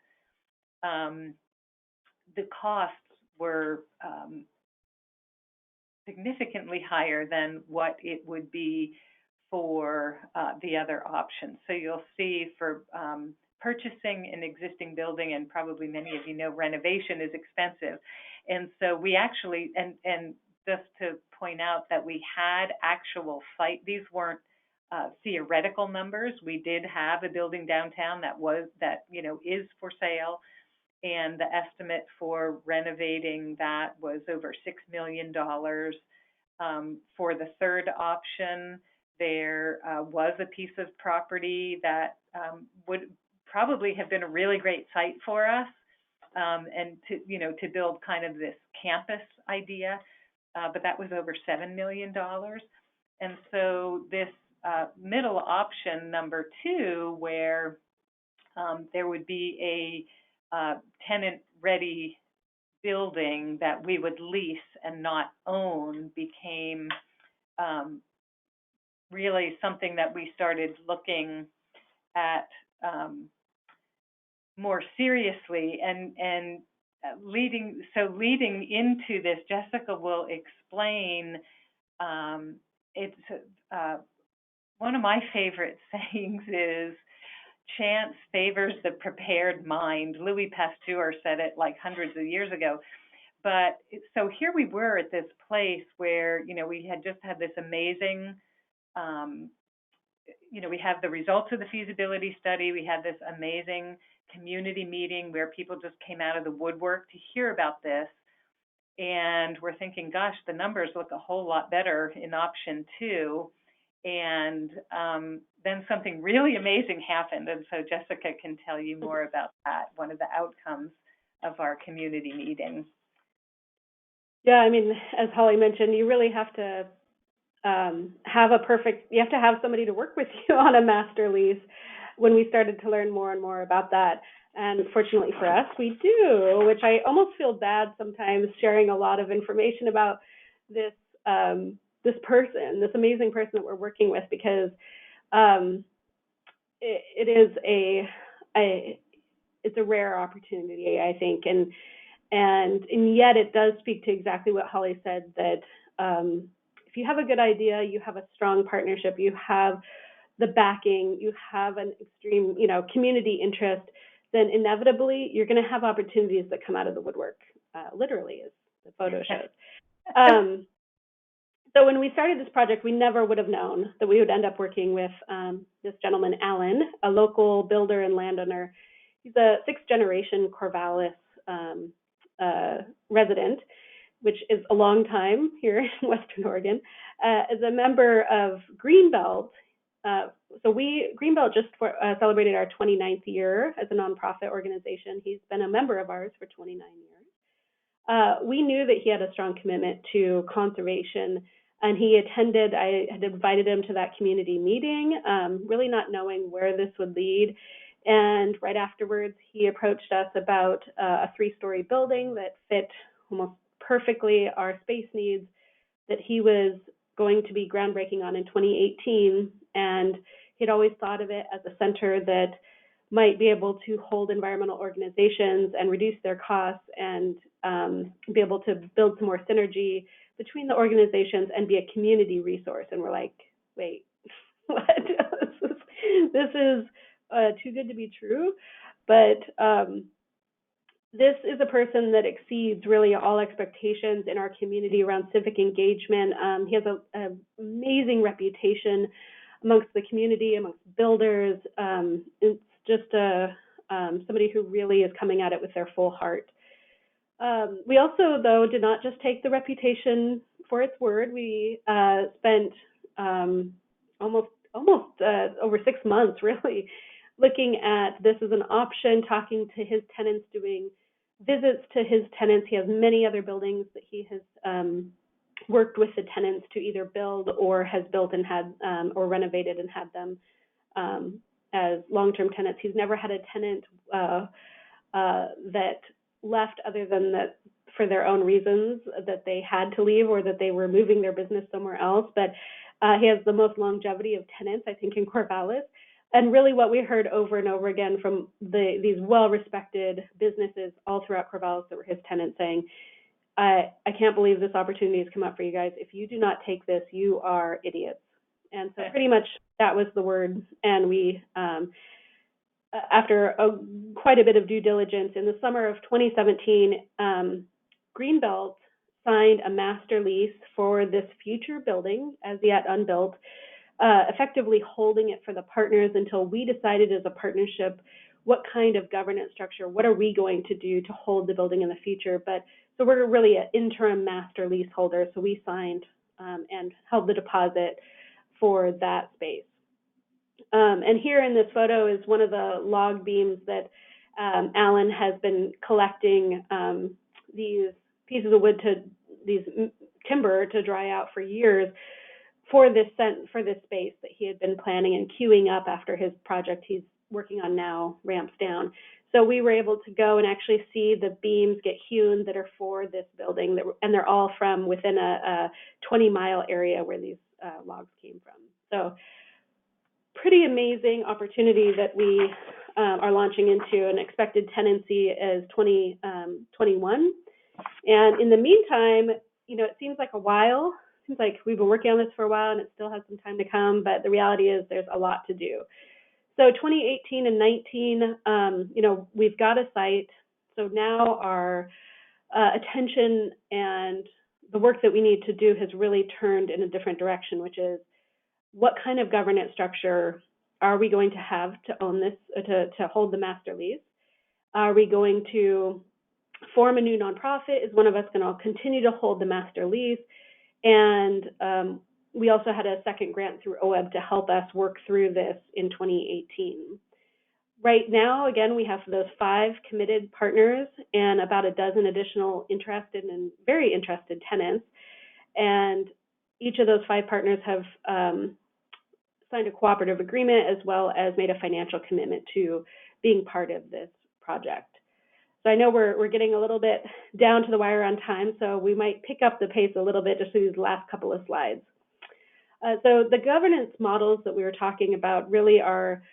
the costs were significantly higher than what it would be for the other options. So you'll see for purchasing an existing building, and probably many of you know renovation is expensive. And so we actually, and just to point out that we had actual site, these weren't theoretical numbers. We did have a building downtown that is for sale. And the estimate for renovating that was over $6 million. For the third option, there was a piece of property that would probably have been a really great site for us, and to build kind of this campus idea, but that was over $7 million. And so this middle option, number 2, where there would be a tenant-ready building that we would lease and not own, became really something that we started looking at more seriously. And leading into this, Jessica will explain. It's one of my favorite sayings is, "Chance favors the prepared mind." Louis Pasteur said it like hundreds of years ago. But so here we were at this place where, we had just had this amazing, we have the results of the feasibility study. We had this amazing community meeting where people just came out of the woodwork to hear about this. And we're thinking, gosh, the numbers look a whole lot better in option 2. And then something really amazing happened. And so Jessica can tell you more about that, one of the outcomes of our community meeting. Yeah, I mean, as Holly mentioned, you really have to you have to have somebody to work with you on a master lease. When we started to learn more and more about that, and fortunately for us, we do, which I almost feel bad sometimes sharing a lot of information about this this amazing person that we're working with, because it is it's a rare opportunity, I think, and yet it does speak to exactly what Holly said, that if you have a good idea, you have a strong partnership, you have the backing, you have an extreme, community interest, then inevitably you're going to have opportunities that come out of the woodwork, literally, as the photo shows. So when we started this project, we never would have known that we would end up working with this gentleman, Alan, a local builder and landowner. He's a 6th-generation Corvallis resident, which is a long time here in Western Oregon, as a member of Greenbelt. Greenbelt just celebrated our 29th year as a nonprofit organization. He's been a member of ours for 29 years. We knew that he had a strong commitment to conservation, and I had invited him to that community meeting, really not knowing where this would lead. And right afterwards, he approached us about a 3-story building that fit almost perfectly our space needs, that he was going to be groundbreaking on in 2018. And he'd always thought of it as a center that might be able to hold environmental organizations and reduce their costs, and be able to build some more synergy between the organizations and be a community resource. And we're like, wait, what? This is too good to be true. But this is a person that exceeds really all expectations in our community around civic engagement. He has an amazing reputation amongst the community, amongst builders. It's just somebody who really is coming at it with their full heart. We also, though, did not just take the reputation for its word. We spent almost over 6 months, really, looking at this as an option, talking to his tenants, doing visits to his tenants. He has many other buildings that he has worked with the tenants to either build or has built and had or renovated and had them as long-term tenants. He's never had a tenant that left other than that for their own reasons, that they had to leave or that they were moving their business somewhere else. But he has the most longevity of tenants, I think, in Corvallis. And really what we heard over and over again from these well-respected businesses all throughout Corvallis that were his tenants saying, I can't believe this opportunity has come up for you guys. If you do not take this, you are idiots. And so pretty much that was the word. And we, after quite a bit of due diligence, in the summer of 2017, Greenbelt signed a master lease for this future building, as yet unbuilt, effectively holding it for the partners until we decided as a partnership what kind of governance structure, what are we going to do to hold the building in the future. But so we're really an interim master leaseholder, so we signed and held the deposit for that space. And here in this photo is one of the log beams that Alan has been collecting these pieces of wood, these timber to dry out for years for this space that he had been planning and queuing up after his project he's working on now ramps down. So we were able to go and actually see the beams get hewn that are for this building, and they're all from within a 20-mile area where these logs came from. So pretty amazing opportunity that we are launching into an expected tenancy as 2021. And in the meantime, it seems like a while. It seems like we've been working on this for a while and it still has some time to come, but the reality is there's a lot to do. So 2018 and 19, we've got a site. So now our attention and the work that we need to do has really turned in a different direction, which is what kind of governance structure are we going to have to own this, to hold the master lease? Are we going to form a new nonprofit? Is one of us going to continue to hold the master lease? And we also had a second grant through OEB to help us work through this in 2018. Right now, again, we have those 5 committed partners and about a dozen additional interested and very interested tenants. And each of those 5 partners have signed a cooperative agreement as well as made a financial commitment to being part of this project. So I know we're getting a little bit down to the wire on time, so we might pick up the pace a little bit just through these last couple of slides. So the governance models that we were talking about really are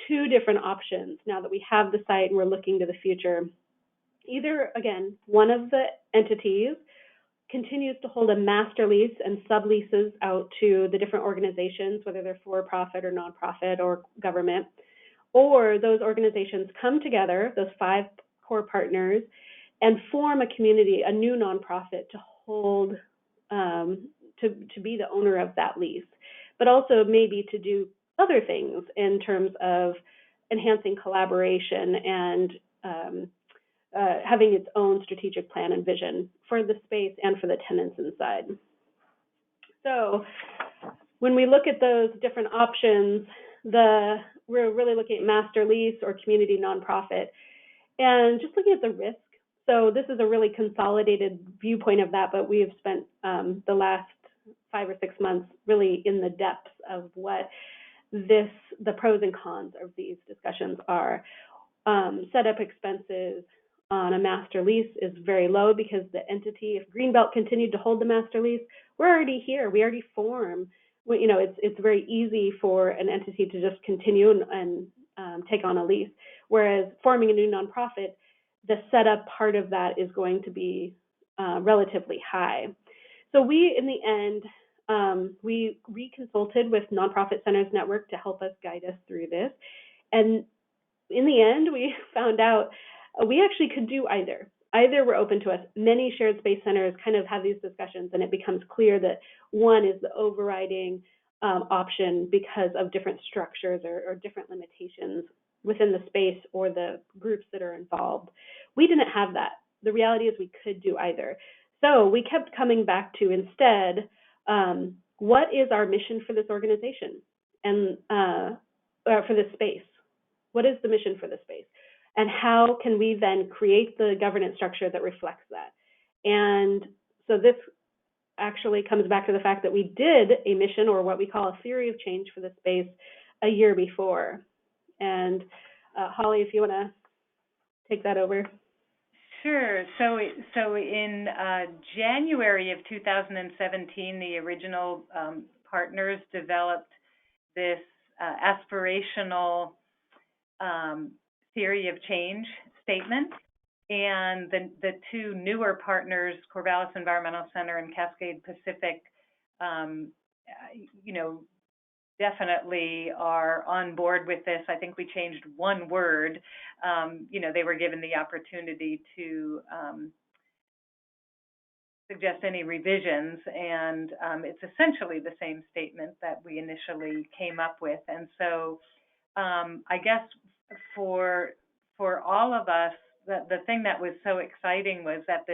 2 different options now that we have the site and we're looking to the future. Either, again, one of the entities continues to hold a master lease and subleases out to the different organizations, whether they're for-profit or nonprofit or government, or those organizations come together, those 5 core partners, and form a community, a new nonprofit to hold, to be the owner of that lease, but also maybe to do other things in terms of enhancing collaboration and having its own strategic plan and vision for the space and for the tenants inside. So when we look at those different options, we're really looking at master lease or community nonprofit and just looking at the risk. So this is a really consolidated viewpoint of that, but we have spent the last 5 or 6 months really in the depths of what the pros and cons of these discussions are. Setup expenses on a master lease is very low because the entity, if Greenbelt continued to hold the master lease, we're already here. We already form. It's very easy for an entity to just continue and take on a lease. Whereas forming a new nonprofit, the setup part of that is going to be relatively high. So we, in the end, we consulted with Nonprofit Centers Network to help us guide us through this. And in the end, we found out we actually could do either. Either were open to us. Many shared space centers kind of have these discussions, and it becomes clear that one is the overriding option because of different structures or different limitations within the space or the groups that are involved. We didn't have that. The reality is we could do either. So we kept coming back to instead, what is our mission for this organization and for this space? What is the mission for this space? And how can we then create the governance structure that reflects that? And so this actually comes back to the fact that we did a mission, or what we call a theory of change for the space, a year before. And Holly, if you want to take that over. Sure. So in January of 2017, the original partners developed this aspirational theory of change statement, and the 2 newer partners, Corvallis Environmental Center and Cascade Pacific, definitely are on board with this. I think we changed 1 word. They were given the opportunity to suggest any revisions, and it's essentially the same statement that we initially came up with. And so I guess for all of us, the thing that was so exciting was that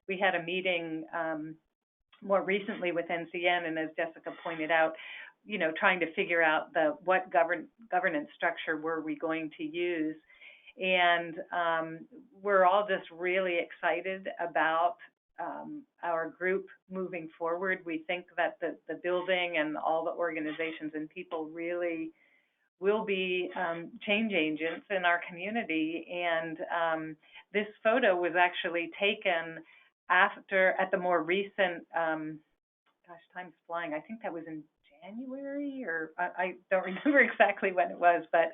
we had a meeting more recently with NCN, and as Jessica pointed out, trying to figure out what governance structure were we going to use. And we're all just really excited about our group moving forward. We think that the building and all the organizations and people really will be change agents in our community. And this photo was actually taken at the more recent, gosh, time's flying. I think that was in January, or I don't remember exactly when it was, but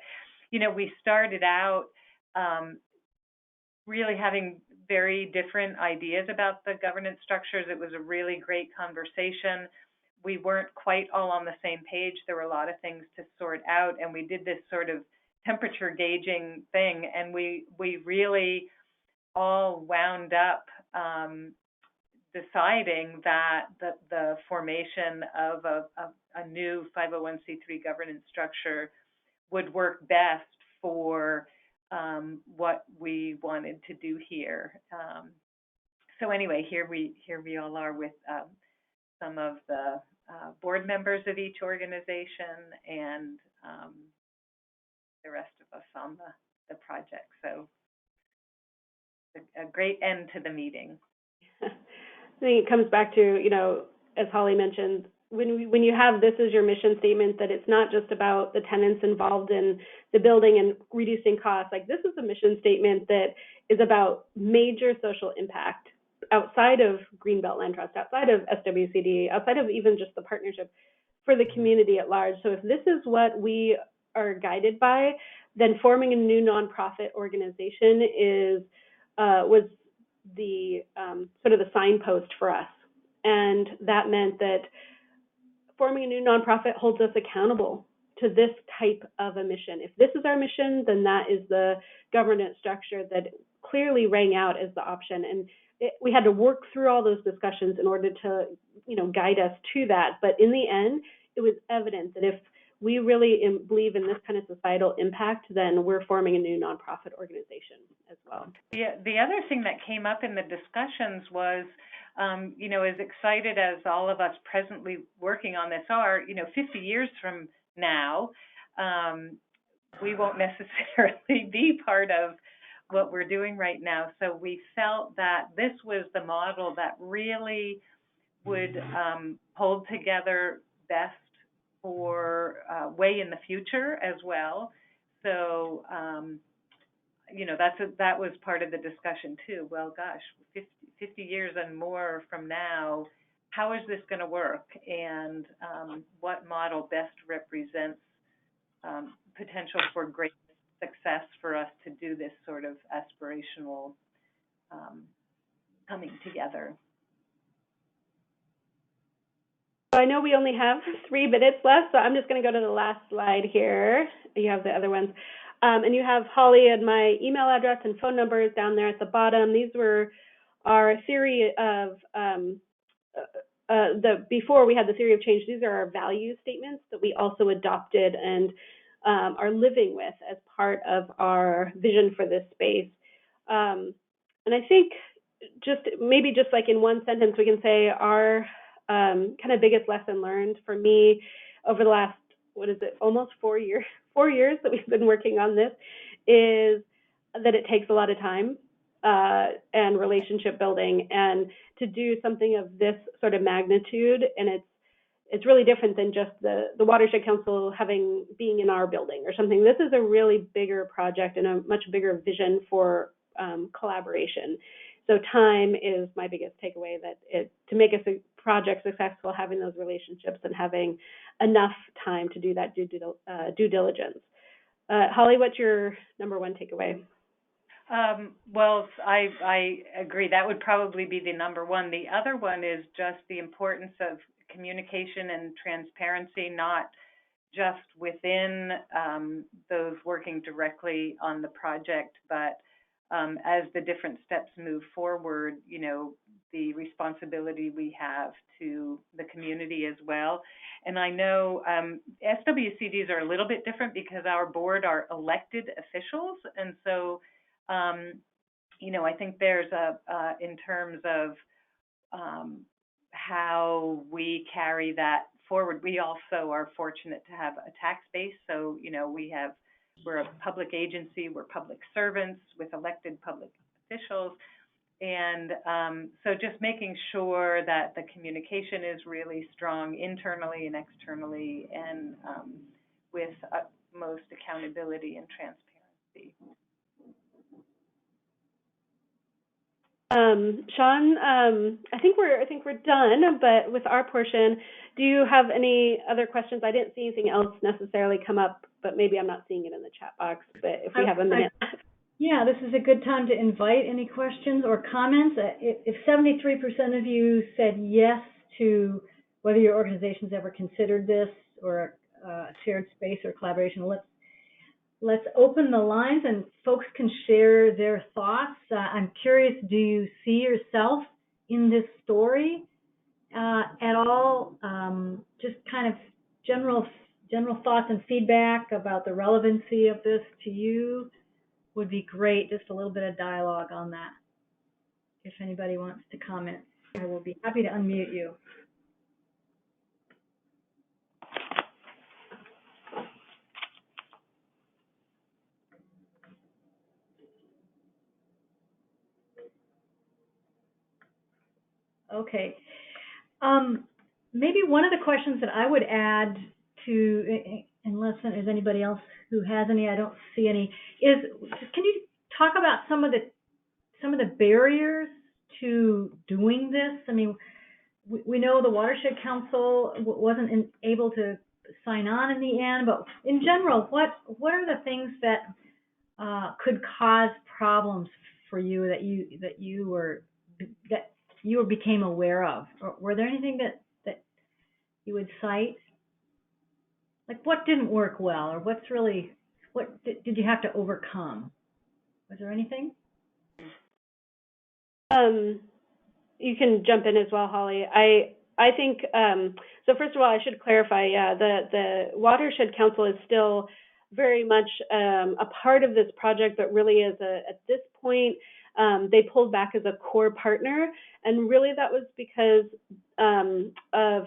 we started out really having very different ideas about the governance structures. It was a really great conversation. We weren't quite all on the same page. There were a lot of things to sort out, and we did this sort of temperature gauging thing, and we really all wound up deciding that the formation of a new 501c3 governance structure would work best for what we wanted to do here. So anyway, here we all are with some of the board members of each organization and the rest of us on the project. So a great end to the meeting. I think it comes back to, as Holly mentioned, when you have this as your mission statement, that it's not just about the tenants involved in the building and reducing costs. Like, this is a mission statement that is about major social impact outside of Greenbelt Land Trust, outside of SWCD, outside of even just the partnership, for the community at large. So if this is what we are guided by, then forming a new nonprofit organization was the sort of the signpost for us. And that meant that forming a new nonprofit holds us accountable to this type of a mission. If this is our mission, then that is the governance structure that clearly rang out as the option. And we had to work through all those discussions in order to, guide us to that. But in the end, it was evident that if we really believe in this kind of societal impact, then we're forming a new nonprofit organization as well. The other thing that came up in the discussions was, as excited as all of us presently working on this are, 50 years from now, we won't necessarily be part of what we're doing right now. So we felt that this was the model that really would hold together best for way in the future as well. So, that was part of the discussion too. Well, gosh, 50 years and more from now, how is this going to work? And what model best represents potential for great success for us to do this sort of aspirational coming together? So I know we only have 3 minutes left, so I'm just going to go to the last slide here. You have the other ones. And you have Holly and my email address and phone numbers down there at the bottom. These were our theory of, before we had the theory of change, these are our value statements that we also adopted and are living with as part of our vision for this space. And I think just like in one sentence, we can say our kind of biggest lesson learned for me over the last, almost 4 years that we've been working on this, is that it takes a lot of time and relationship building, and to do something of this sort of magnitude. And it's really different than just the Watershed Council being in our building or something. This is a really bigger project and a much bigger vision for collaboration. So time is my biggest takeaway, that to make a project successful, having those relationships and having enough time to do that due diligence. Holly, what's your number one takeaway? Well, I agree. That would probably be the number one. The other one is just the importance of communication and transparency, not just within those working directly on the project, but as the different steps move forward, the responsibility we have to the community as well. And I know SWCDs are a little bit different because our board are elected officials. And so, I think there's in terms of how we carry that forward, we also are fortunate to have a tax base. So, we're a public agency, we're public servants with elected public officials. And so just making sure that the communication is really strong internally and externally, and with utmost accountability and transparency. Sean, I think we're done, but with our portion, do you have any other questions? I didn't see anything else necessarily come up, but maybe I'm not seeing it in the chat box. But if we have a minute. Yeah, this is a good time to invite any questions or comments. If 73% of you said yes to whether your organization's ever considered this or a shared space or collaboration, let's open the lines and folks can share their thoughts. I'm curious, do you see yourself in this story at all? Just kind of general thoughts and feedback about the relevancy of this to you would be great. Just a little bit of dialogue on that. If anybody wants to comment, I will be happy to unmute you. Okay. Maybe one of the questions that I would add to, unless there's anybody else who has any, I don't see any, is can you talk about some of the barriers to doing this? I mean, we know the Watershed Council wasn't able to sign on in the end, but in general, what are the things that could cause problems for you that you became aware of? Or were there anything that you would cite? Like what didn't work well, or what did you have to overcome? Was there anything? You can jump in as well, Holly. I think so. First of all, I should clarify. Yeah, the Watershed Council is still very much a part of this project, but really at this point they pulled back as a core partner, and really that was because of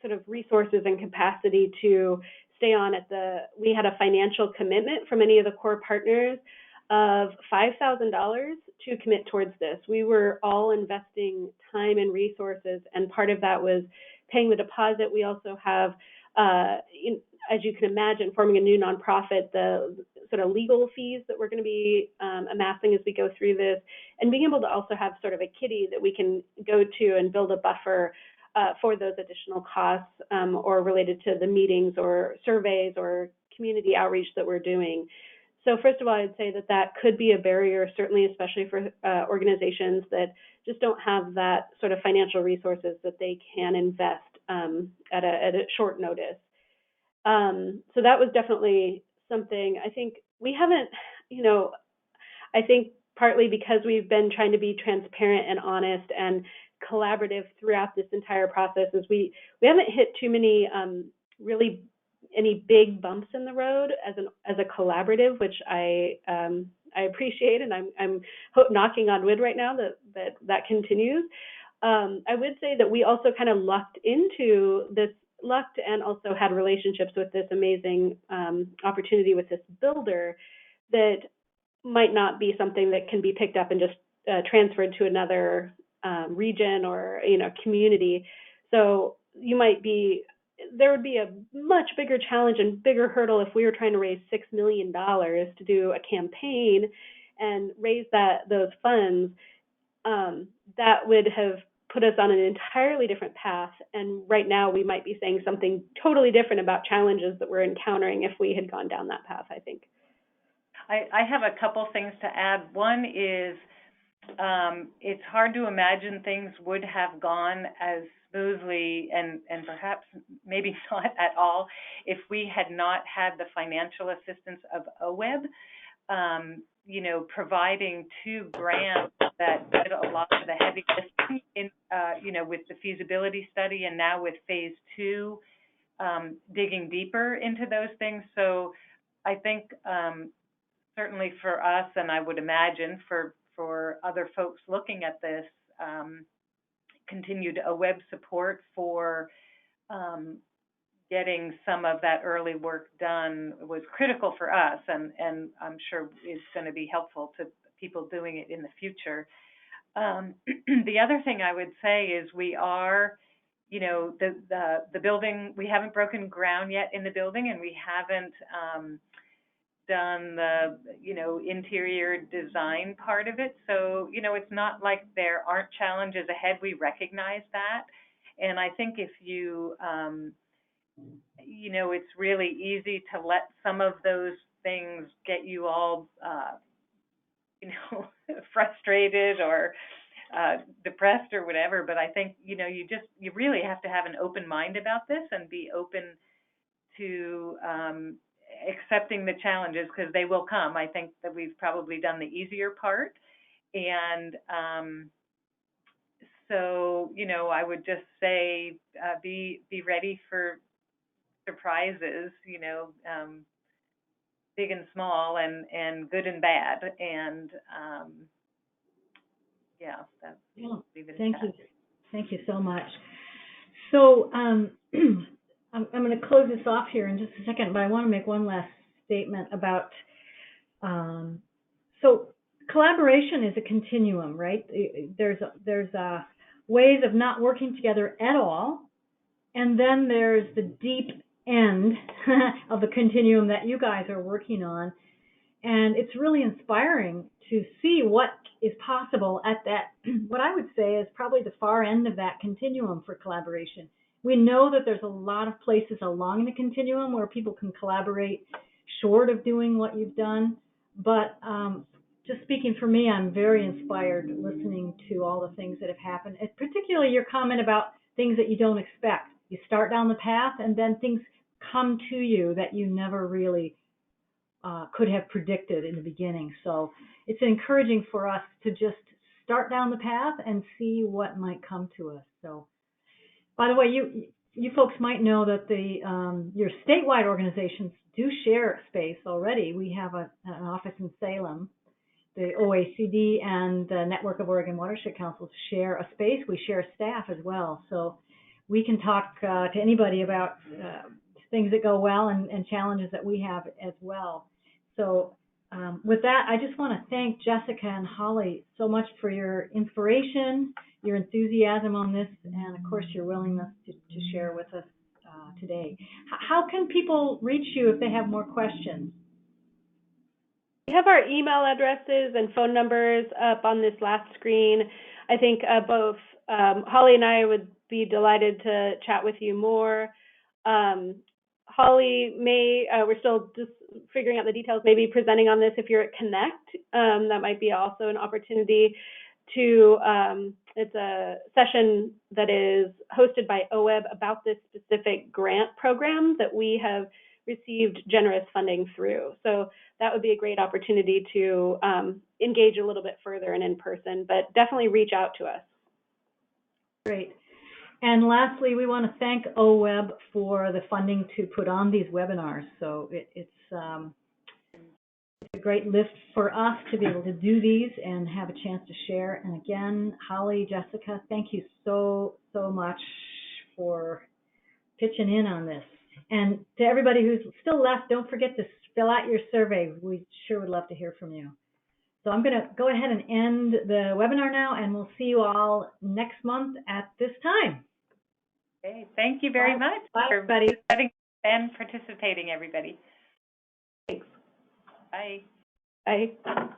sort of resources and capacity to stay on we had a financial commitment from any of the core partners of $5,000 to commit towards this. We were all investing time and resources, and part of that was paying the deposit. We also have, as you can imagine, forming a new nonprofit, the sort of legal fees that we're going to be amassing as we go through this, and being able to also have sort of a kitty that we can go to and build a buffer for those additional costs or related to the meetings or surveys or community outreach that we're doing. So first of all, I'd say that could be a barrier, certainly, especially for organizations that just don't have that sort of financial resources that they can invest at a short notice. So that was definitely something. I think we haven't, I think partly because we've been trying to be transparent and honest and collaborative throughout this entire process, is we haven't hit too many really any big bumps in the road as a collaborative, which I appreciate, and I'm knocking on wood right now that continues. I would say that we also kind of lucked and also had relationships with this amazing opportunity with this builder that might not be something that can be picked up and just transferred to another region or community. So there would be a much bigger challenge and bigger hurdle if we were trying to raise $6 million to do a campaign and raise those funds. That would have put us on an entirely different path. And right now we might be saying something totally different about challenges that we're encountering if we had gone down that path, I think. I have a couple things to add. One is it's hard to imagine things would have gone as smoothly and perhaps maybe not at all if we had not had the financial assistance of OWEB, providing 2 grants that did a lot of the heavy lifting in, with the feasibility study, and now with phase 2, digging deeper into those things. So I think certainly for us, and I would imagine for other folks looking at this, continued OWEB support for getting some of that early work done was critical for us, and I'm sure is going to be helpful to people doing it in the future. The other thing I would say is we are, the building, we haven't broken ground yet in the building, and we haven't done the, interior design part of it. So, it's not like there aren't challenges ahead. We recognize that. And I think if you, it's really easy to let some of those things get you all, frustrated or depressed or whatever. But I think, you really have to have an open mind about this and be open to accepting the challenges, because they will come. I think that we've probably done the easier part. And so, I would just say be ready for surprises, big and small, and good and bad. And yeah, leave it at Thank that. you. Thank you so much. So I'm going to close this off here in just a second, but I want to make one last statement about, so collaboration is a continuum, right? There's ways of not working together at all, and then there's the deep end of the continuum that you guys are working on. And it's really inspiring to see what is possible at that, what I would say is probably the far end of that continuum for collaboration. We know that there's a lot of places along the continuum where people can collaborate short of doing what you've done. But just speaking for me, I'm very inspired listening to all the things that have happened, and particularly your comment about things that you don't expect. You start down the path and then things come to you that you never really could have predicted in the beginning. So it's encouraging for us to just start down the path and see what might come to us. So, by the way, you folks might know that your statewide organizations do share space already. We have an office in Salem. The OACD and the Network of Oregon Watershed Councils share a space. We share staff as well. So we can talk to anybody about things that go well and challenges that we have as well. So with that, I just want to thank Jessica and Holly so much for your inspiration, your enthusiasm on this, and of course your willingness to share with us today. How can people reach you if they have more questions? We have our email addresses and phone numbers up on this last screen. I think both Holly and I would be delighted to chat with you more. Holly we're still just figuring out the details, maybe presenting on this if you're at Connect. That might be also an opportunity to, it's a session that is hosted by OWEB about this specific grant program that we have received generous funding through. So that would be a great opportunity to engage a little bit further and in person, but definitely reach out to us. Great. And lastly, we want to thank OWEB for the funding to put on these webinars. So it's a great lift for us to be able to do these and have a chance to share. And again, Holly, Jessica, thank you so much for pitching in on this. And to everybody who's still left, don't forget to fill out your survey. We sure would love to hear from you. So I'm going to go ahead and end the webinar now, and we'll see you all next month at this time. Okay, thank you very much for participating and participating, everybody. Thanks. Bye. Bye.